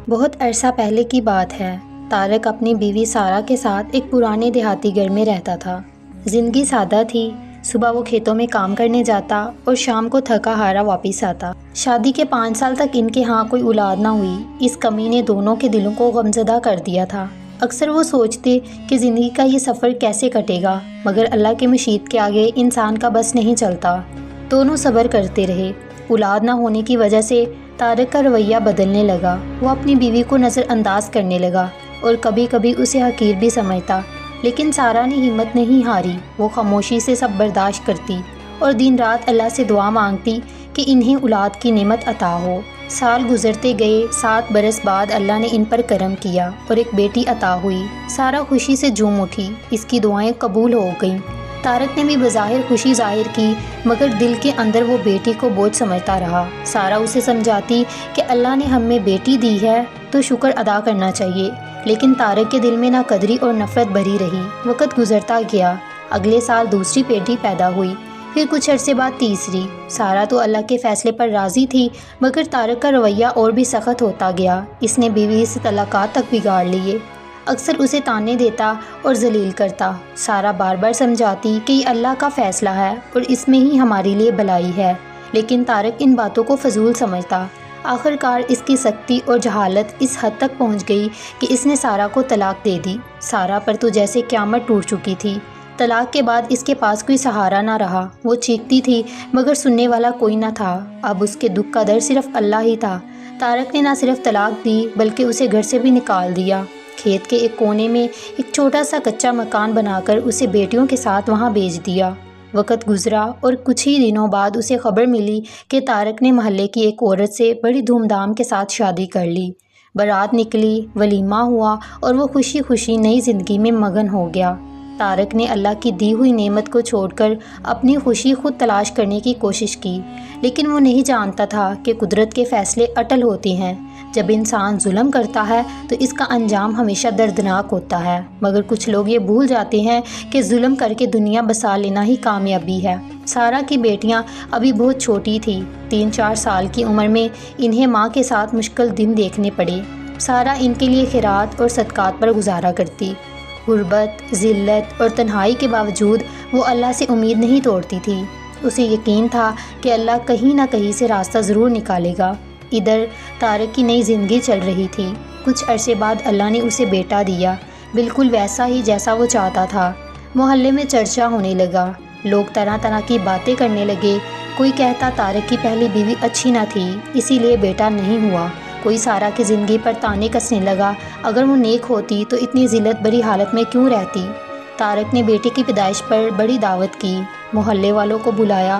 بہت عرصہ پہلے کی بات ہے۔ طارق اپنی بیوی سارہ کے ساتھ ایک پرانے دیہاتی گھر میں رہتا تھا۔ زندگی سادہ تھی۔ صبح وہ کھیتوں میں کام کرنے جاتا اور شام کو تھکا ہارا واپس آتا۔ شادی کے 5 سال تک ان کے ہاں کوئی اولاد نہ ہوئی۔ اس کمی نے دونوں کے دلوں کو غمزدہ کر دیا تھا۔ اکثر وہ سوچتے کہ زندگی کا یہ سفر کیسے کٹے گا، مگر اللہ کی مشیت کے آگے انسان کا بس نہیں چلتا۔ دونوں صبر کرتے رہے۔ اولاد نہ ہونے کی وجہ سے طارق کا رویہ بدلنے لگا۔ وہ اپنی بیوی کو نظر انداز کرنے لگا اور کبھی کبھی اسے حقیر بھی سمجھتا، لیکن سارہ نے ہمت نہیں ہاری۔ وہ خاموشی سے سب برداشت کرتی اور دن رات اللہ سے دعا مانگتی کہ انہیں اولاد کی نعمت عطا ہو۔ سال گزرتے گئے۔ 7 برس بعد اللہ نے ان پر کرم کیا اور ایک بیٹی عطا ہوئی۔ سارہ خوشی سے جھوم اٹھی۔ اس کی دعائیں قبول ہو گئیں۔ طارق نے بھی بظاہر خوشی ظاہر کی، مگر دل کے اندر وہ بیٹی کو بوجھ سمجھتا رہا۔ سارہ اسے سمجھاتی کہ اللہ نے ہمیں بیٹی دی ہے تو شکر ادا کرنا چاہیے، لیکن طارق کے دل میں نہ قدری اور نفرت بھری رہی۔ وقت گزرتا گیا۔ اگلے سال دوسری بیٹی پیدا ہوئی، پھر کچھ عرصے بعد تیسری۔ سارہ تو اللہ کے فیصلے پر راضی تھی، مگر طارق کا رویہ اور بھی سخت ہوتا گیا۔ اس نے بیوی سے تعلقات تک بگاڑ لیے۔ اکثر اسے طعنے دیتا اور ذلیل کرتا۔ سارہ بار بار سمجھاتی کہ یہ اللہ کا فیصلہ ہے اور اس میں ہی ہمارے لیے بھلائی ہے، لیکن طارق ان باتوں کو فضول سمجھتا۔ آخر کار اس کی سختی اور جہالت اس حد تک پہنچ گئی کہ اس نے سارہ کو طلاق دے دی۔ سارہ پر تو جیسے قیامت ٹوٹ چکی تھی۔ طلاق کے بعد اس کے پاس کوئی سہارا نہ رہا۔ وہ چیختی تھی مگر سننے والا کوئی نہ تھا۔ اب اس کے دکھ کا در صرف اللہ ہی تھا۔ طارق نے نہ صرف طلاق دی بلکہ اسے گھر سے بھی نکال دیا۔ کھیت کے ایک کونے میں ایک چھوٹا سا کچا مکان بنا کر اسے بیٹیوں کے ساتھ وہاں بھیج دیا۔ وقت گزرا اور کچھ ہی دنوں بعد اسے خبر ملی کہ طارق نے محلے کی ایک عورت سے بڑی دھوم دھام کے ساتھ شادی کر لی۔ بارات نکلی، ولیمہ ہوا اور وہ خوشی خوشی نئی زندگی میں مگن ہو گیا۔ طارق نے اللہ کی دی ہوئی نعمت کو چھوڑ کر اپنی خوشی خود تلاش کرنے کی کوشش کی، لیکن وہ نہیں جانتا تھا کہ قدرت کے فیصلے اٹل ہوتے ہیں۔ جب انسان ظلم کرتا ہے تو اس کا انجام ہمیشہ دردناک ہوتا ہے، مگر کچھ لوگ یہ بھول جاتے ہیں کہ ظلم کر کے دنیا بسا لینا ہی کامیابی ہے۔ سارہ کی بیٹیاں ابھی بہت چھوٹی تھیں۔ 3-4 سال کی عمر میں انہیں ماں کے ساتھ مشکل دن دیکھنے پڑے۔ سارہ ان کے لیے خیرات اور صدقات پر گزارا کرتی۔ غربت، ذلت اور تنہائی کے باوجود وہ اللہ سے امید نہیں توڑتی تھی۔ اسے یقین تھا کہ اللہ کہیں نہ کہیں سے راستہ ضرور نکالے گا۔ ادھر طارق کی نئی زندگی چل رہی تھی۔ کچھ عرصے بعد اللہ نے اسے بیٹا دیا، بالکل ویسا ہی جیسا وہ چاہتا تھا۔ محلے میں چرچا ہونے لگا، لوگ طرح طرح کی باتیں کرنے لگے۔ کوئی کہتا طارق کی پہلی بیوی اچھی نہ تھی، اسی لیے بیٹا نہیں ہوا۔ کوئی سارہ کی زندگی پر طعنے کسنے لگا، اگر وہ نیک ہوتی تو اتنی ذلت بری حالت میں کیوں رہتی۔ طارق نے بیٹے کی پیدائش پر بڑی دعوت کی، محلے والوں کو بلایا،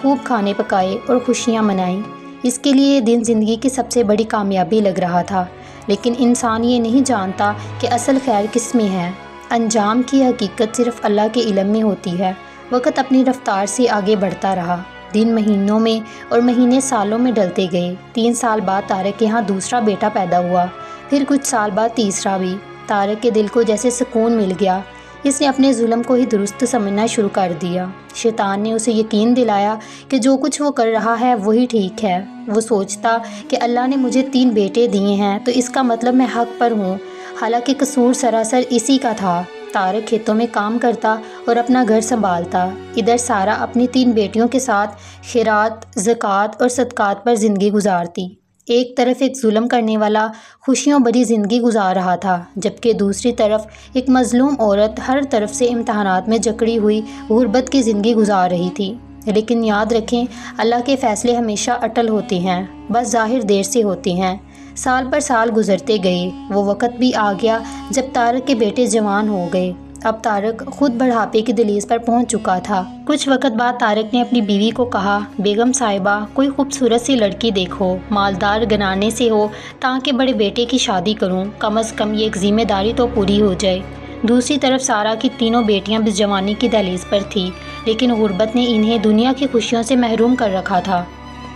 خوب کھانے پکائے اور خوشیاں منائیں۔ اس کے لیے یہ دن زندگی کی سب سے بڑی کامیابی لگ رہا تھا، لیکن انسان یہ نہیں جانتا کہ اصل خیر کس میں ہے۔ انجام کی حقیقت صرف اللہ کے علم میں ہوتی ہے۔ وقت اپنی رفتار سے آگے بڑھتا رہا۔ دن مہینوں میں اور مہینے سالوں میں ڈلتے گئے۔ 3 سال بعد طارق کے یہاں دوسرا بیٹا پیدا ہوا، پھر کچھ سال بعد تیسرا بھی۔ طارق کے دل کو جیسے سکون مل گیا۔ اس نے اپنے ظلم کو ہی درست سمجھنا شروع کر دیا۔ شیطان نے اسے یقین دلایا کہ جو کچھ وہ کر رہا ہے وہی ٹھیک ہے۔ وہ سوچتا کہ اللہ نے مجھے 3 بیٹے دیے ہیں تو اس کا مطلب میں حق پر ہوں، حالانکہ قصور سراسر اسی کا تھا۔ طارق کھیتوں میں کام کرتا اور اپنا گھر سنبھالتا۔ ادھر سارہ اپنی 3 بیٹیوں کے ساتھ خیرات، زکوٰۃ اور صدقات پر زندگی گزارتی۔ ایک طرف ایک ظلم کرنے والا خوشیوں بھری زندگی گزار رہا تھا، جبکہ دوسری طرف ایک مظلوم عورت ہر طرف سے امتحانات میں جکڑی ہوئی غربت کی زندگی گزار رہی تھی۔ لیکن یاد رکھیں، اللہ کے فیصلے ہمیشہ اٹل ہوتے ہیں، بس ظاہر دیر سے ہوتے ہیں۔ سال پر سال گزرتے گئے۔ وہ وقت بھی آ گیا جب طارق کے بیٹے جوان ہو گئے۔ اب طارق خود بڑھاپے کی دہلیز پر پہنچ چکا تھا۔ کچھ وقت بعد طارق نے اپنی بیوی کو کہا، بیگم صاحبہ، کوئی خوبصورت سی لڑکی دیکھو، مالدار گھرانے سے ہو، تاکہ بڑے بیٹے کی شادی کروں، کم از کم یہ ایک ذمہ داری تو پوری ہو جائے۔ دوسری طرف سارہ کی تینوں بیٹیاں بھی جوانی کی دہلیز پر تھیں، لیکن غربت نے انہیں دنیا کی خوشیوں سے محروم کر رکھا تھا۔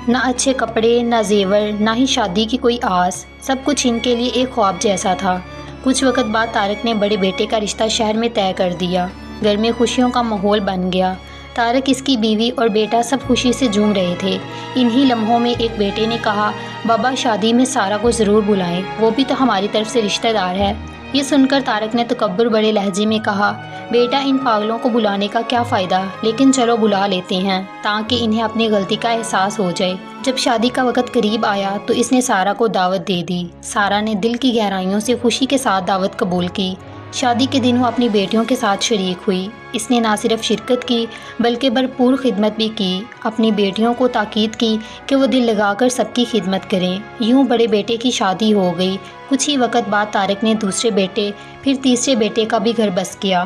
نہ اچھے کپڑے، نہ زیور، نہ ہی شادی کی کوئی آس، سب کچھ ان کے لیے ایک خواب جیسا تھا۔ کچھ وقت بعد طارق نے بڑے بیٹے کا رشتہ شہر میں طے کر دیا۔ گھر میں خوشیوں کا ماحول بن گیا۔ طارق، اس کی بیوی اور بیٹا سب خوشی سے جھوم رہے تھے۔ انہی لمحوں میں ایک بیٹے نے کہا، بابا شادی میں سارا کو ضرور بلائیں، وہ بھی تو ہماری طرف سے رشتہ دار ہے۔ یہ سن کر طارق نے تکبر بڑے لہجے میں کہا، بیٹا ان پاگلوں کو بلانے کا کیا فائدہ، لیکن چلو بلا لیتے ہیں تاکہ انہیں اپنی غلطی کا احساس ہو جائے۔ جب شادی کا وقت قریب آیا تو اس نے سارا کو دعوت دے دی۔ سارا نے دل کی گہرائیوں سے خوشی کے ساتھ دعوت قبول کی۔ شادی کے دن وہ اپنی بیٹیوں کے ساتھ شریک ہوئی۔ اس نے نہ صرف شرکت کی بلکہ بھرپور خدمت بھی کی۔ اپنی بیٹیوں کو تاکید کی کہ وہ دل لگا کر سب کی خدمت کریں۔ یوں بڑے بیٹے کی شادی ہو گئی۔ کچھ ہی وقت بعد طارق نے دوسرے بیٹے پھر تیسرے بیٹے کا بھی گھر بس کیا۔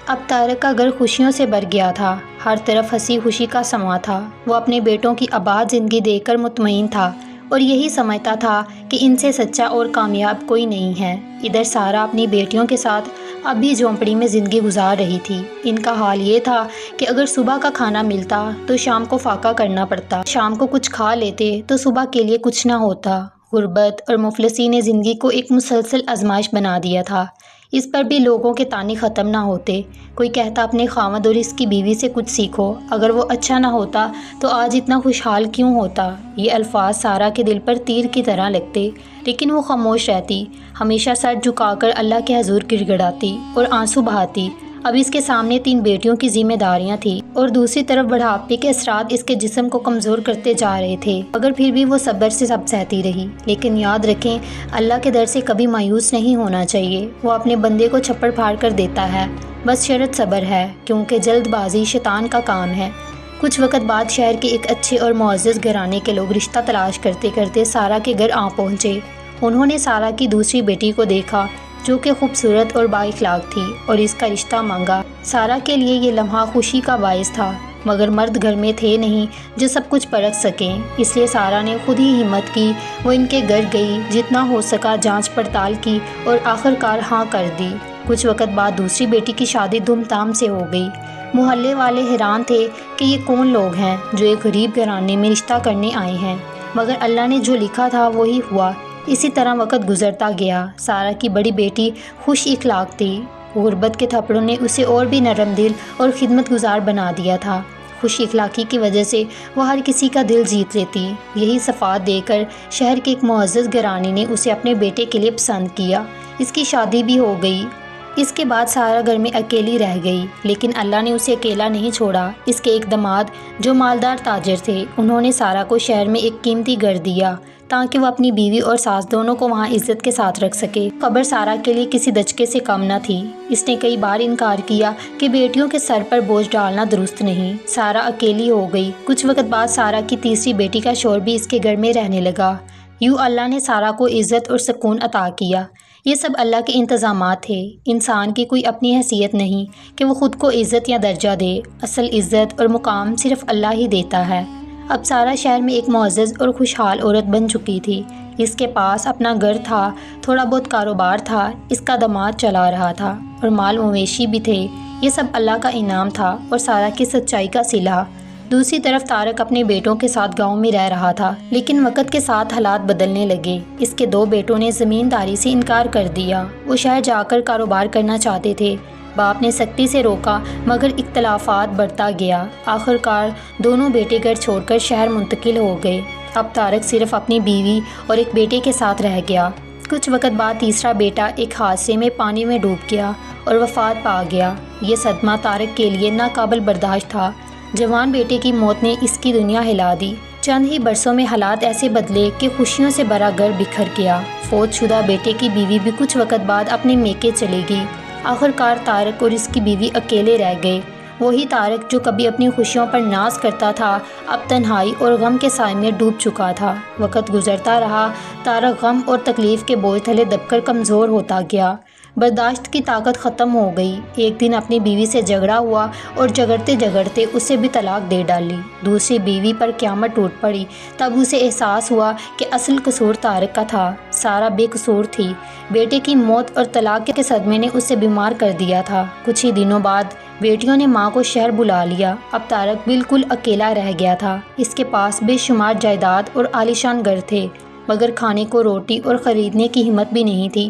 اب طارق کا گھر خوشیوں سے بھر گیا تھا۔ ہر طرف ہنسی خوشی کا سماں تھا۔ وہ اپنے بیٹوں کی آباد زندگی دیکھ کر مطمئن تھا اور یہی سمجھتا تھا کہ ان سے سچا اور کامیاب کوئی نہیں ہے۔ ادھر سارا اپنی بیٹیوں کے ساتھ اب بھی جھونپڑی میں زندگی گزار رہی تھی۔ ان کا حال یہ تھا کہ اگر صبح کا کھانا ملتا تو شام کو فاقہ کرنا پڑتا، شام کو کچھ کھا لیتے تو صبح کے لیے کچھ نہ ہوتا۔ غربت اور مفلسی نے زندگی کو ایک مسلسل آزمائش بنا دیا تھا۔ اس پر بھی لوگوں کے طعنے ختم نہ ہوتے۔ کوئی کہتا اپنے خاوند اور اس کی بیوی سے کچھ سیکھو، اگر وہ اچھا نہ ہوتا تو آج اتنا خوشحال کیوں ہوتا۔ یہ الفاظ سارا کے دل پر تیر کی طرح لگتے، لیکن وہ خاموش رہتی، ہمیشہ سر جھکا کر اللہ کے حضور گڑ گڑاتی اور آنسو بہاتی۔ اب اس کے سامنے 3 بیٹیوں کی ذمہ داریاں تھیں اور دوسری طرف بڑھاپے کے اثرات اس کے جسم کو کمزور کرتے جا رہے تھے، مگر پھر بھی وہ صبر سے سب سہتی رہی۔ لیکن یاد رکھیں، اللہ کے در سے کبھی مایوس نہیں ہونا چاہیے۔ وہ اپنے بندے کو چھپڑ پھاڑ کر دیتا ہے، بس شرط صبر ہے، کیونکہ جلد بازی شیطان کا کام ہے۔ کچھ وقت بعد شہر کے ایک اچھے اور معزز گھرانے کے لوگ رشتہ تلاش کرتے کرتے سارا کے گھر آ پہنچے۔ انہوں نے سارا کی دوسری بیٹی کو دیکھا جو کہ خوبصورت اور با اخلاق تھی اور اس کا رشتہ مانگا۔ سارا کے لیے یہ لمحہ خوشی کا باعث تھا، مگر مرد گھر میں تھے نہیں جو سب کچھ پرکھ سکیں، اس لیے سارا نے خود ہی ہمت کی۔ وہ ان کے گھر گئی، جتنا ہو سکا جانچ پڑتال کی اور آخرکار ہاں کر دی۔ کچھ وقت بعد دوسری بیٹی کی شادی دھوم دھام سے ہو گئی۔ محلے والے حیران تھے کہ یہ کون لوگ ہیں جو ایک غریب گھرانے میں رشتہ کرنے آئے ہیں، مگر اللہ نے جو لکھا تھا وہی ہوا۔ اسی طرح وقت گزرتا گیا۔ سارا کی بڑی بیٹی خوش اخلاق تھی۔ غربت کے تھپڑوں نے اسے اور بھی نرم دل اور خدمت گزار بنا دیا تھا۔ خوش اخلاقی کی وجہ سے وہ ہر کسی کا دل جیت لیتی۔ یہی صفات دے کر شہر کے ایک معزز گھرانے نے اسے اپنے بیٹے کے لیے پسند کیا۔ اس کی شادی بھی ہو گئی۔ اس کے بعد سارا گھر میں اکیلی رہ گئی، لیکن اللہ نے اسے اکیلا نہیں چھوڑا۔ اس کے ایک داماد جو مالدار تاجر تھے، انہوں نے سارا کو شہر میں ایک قیمتی گھر دیا تاکہ وہ اپنی بیوی اور ساس دونوں کو وہاں عزت کے ساتھ رکھ سکے۔ خبر سارا کے لیے کسی دھچکے سے کم نہ تھی۔ اس نے کئی بار انکار کیا کہ بیٹیوں کے سر پر بوجھ ڈالنا درست نہیں۔ سارا اکیلی ہو گئی۔ کچھ وقت بعد سارا کی تیسری بیٹی کا شوہر بھی اس کے گھر میں رہنے لگا۔ یوں اللہ نے سارا کو عزت اور سکون عطا کیا۔ یہ سب اللہ کے انتظامات تھے۔ انسان کی کوئی اپنی حیثیت نہیں کہ وہ خود کو عزت یا درجہ دے۔ اصل عزت اور مقام صرف اللہ ہی دیتا ہے۔ اب سارا شہر میں ایک معزز اور خوشحال عورت بن چکی تھی۔ اس کے پاس اپنا گھر تھا، تھوڑا بہت کاروبار تھا، اس کا داماد چلا رہا تھا اور مال مویشی بھی تھے۔ یہ سب اللہ کا انعام تھا اور سارا کی سچائی کا صلہ۔ دوسری طرف طارق اپنے بیٹوں کے ساتھ گاؤں میں رہ رہا تھا، لیکن وقت کے ساتھ حالات بدلنے لگے۔ اس کے 2 بیٹوں نے زمینداری سے انکار کر دیا۔ وہ شہر جا کر کاروبار کرنا چاہتے تھے۔ باپ نے سختی سے روکا، مگر اختلافات بڑھتا گیا۔ آخرکار دونوں بیٹے گھر چھوڑ کر شہر منتقل ہو گئے۔ اب طارق صرف اپنی بیوی اور ایک بیٹے کے ساتھ رہ گیا۔ کچھ وقت بعد تیسرا بیٹا ایک حادثے میں پانی میں ڈوب گیا اور وفات پا گیا۔ یہ صدمہ طارق کے لیے ناقابل برداشت تھا۔ جوان بیٹے کی موت نے اس کی دنیا ہلا دی۔ چند ہی برسوں میں حالات ایسے بدلے کہ خوشیوں سے بھرا گھر بکھر گیا۔ فوت شدہ بیٹے کی بیوی بھی کچھ وقت بعد اپنے میکے چلی گئی۔ آخرکار طارق اور اس کی بیوی اکیلے رہ گئے۔ وہی طارق جو کبھی اپنی خوشیوں پر ناز کرتا تھا، اب تنہائی اور غم کے سائے میں ڈوب چکا تھا۔ وقت گزرتا رہا، طارق غم اور تکلیف کے بوجھ تلے دب کر کمزور ہوتا گیا۔ برداشت کی طاقت ختم ہو گئی۔ ایک دن اپنی بیوی سے جھگڑا ہوا اور جھگڑتے جھگڑتے اسے بھی طلاق دے ڈالی۔ دوسری بیوی پر قیامت ٹوٹ پڑی۔ تب اسے احساس ہوا کہ اصل قصور طارق کا تھا، سارا بے قصور تھی۔ بیٹے کی موت اور طلاق کے صدمے نے اسے بیمار کر دیا تھا۔ کچھ ہی دنوں بعد بیٹیوں نے ماں کو شہر بلا لیا۔ اب طارق بالکل اکیلا رہ گیا تھا۔ اس کے پاس بے شمار جائیداد اور عالیشان گھر تھے، مگر کھانے کو روٹی اور خریدنے کی ہمت بھی نہیں تھی۔